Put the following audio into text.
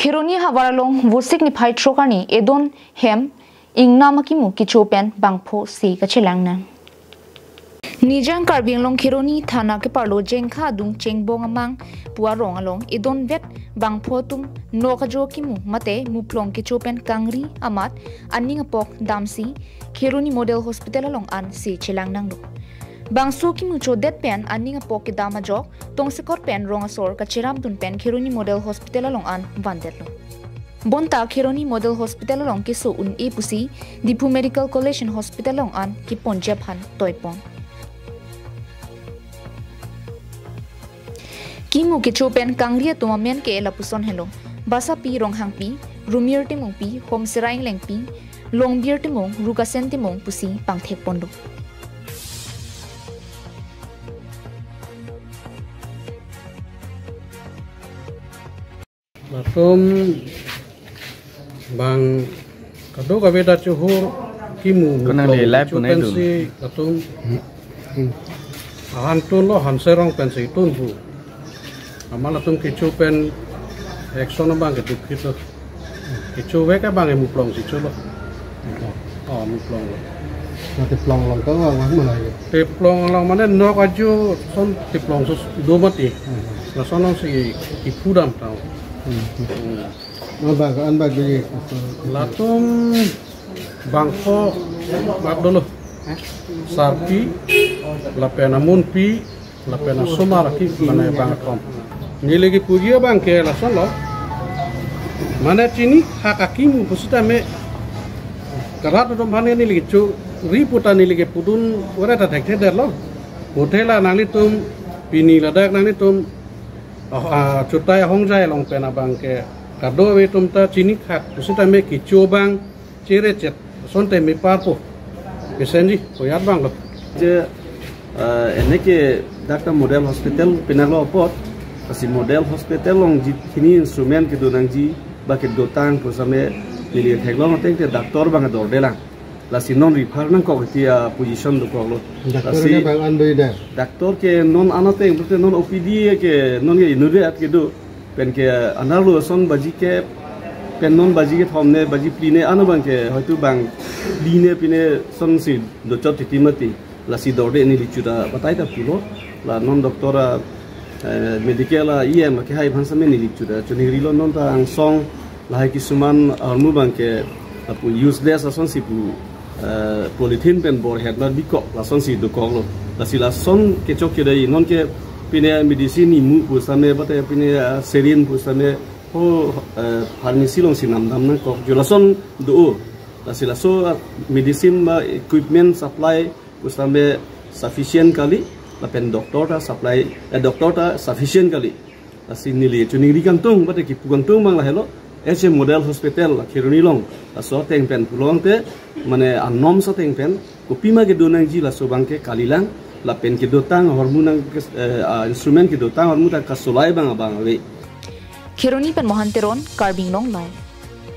Kheroni hawaralong wusik ni phai trokani edon hem ingna makimu kichopen bangpho si kachelangna Nijang Karbing long Kheroni thana ke parlo jengkha dung chengbong amang puarong along edon vet bangpho tum nokajo kimu mate muplong kichopen kangri amat aning apok damsi Kheroni Model Hospital along an si chelangnang do Bangsu ki mucho det pen aning apok ke dama jok tong sekor pen rong asor kachiram tun pen Kheroni Model Hospital along an bandet lo Bonta Kheroni Model Hospital along ki so un e pusi Dipu Medical College Hospital along an ki ponjab han toipon Kimu ke chopen kangria tumamen ke lapuson hello basa pi rong hang pi rumier timong pi hom seraing leng pi long bier timong rugasen timong pusi pangthek pondo Matum bang kado kabeda cuhur kimu kena di live pun itu katum hantun lo hanserong pensi tunbu amal atum kicupen eksono bang gitu gitu kicuwe ka bang muplong si culo oh muplong lo nanti plong long kau nggak mana ya tiplong long mana no kaju son tiplong sus dua mati na sonong si ipudam tau An bagi latung bangko bab dulu sarpi lapena munpi lapena sumar ki mana banget kom ni lagi puji bang ke lason lo mana cini hak hakim pusita me karat dom bhane ni lagi cu riputan ni lagi pudun ora ta thek der lo hotela nang tum pini ladak nang tum cutai hongjai long pena bang ke kado tum ta cini hak pusita me kicu bang cirecet sonte me parpo kesenji koyat bang lo je ini ke Dr. Model Hospital pinalo pot kasi Model Hospital long kini instrumen ke donang ji bakit dotang pusame nili teknologi teng ke doktor bang dordelang lasi non refer nang kok dia position do kok lo lasi bang andoi dah doktor ke non anate berarti non OPD ke non ke inurat ke do pen ke analu son baji ke pen non baji ke thomne baji pline anu bang ke hoitu bang pline pine son si do chot timati lasi dorde ni lichura batai ta pulo la non doktora medical IM ke hai bhansa me ni lichura chuni rilo non ta ang song la hai kisuman armu bang ke apu useless ason si pu polythene pen bor head la biko la son si do kong lo la si la son ke chok ke dai non ke pine medicine ni mu pu same batai pine serin pu same ho pharmacy long si nam nam na kok jo la son do la si la so medicine ba equipment supply pu same sufficient kali la pen doktor ta supply doktor ta sufficient kali la si nili chuni ri kantung batai ki pu kantung mang la hello SM Model Hospital Kheroni long so teng pen pulong te mane anom so teng pen kopima ke donang ji la so bangke kalilang la pen ke dotang hormonang instrument ke dotang hormona ka solai bang abang we Kheroni pen mohanteron Karbing long long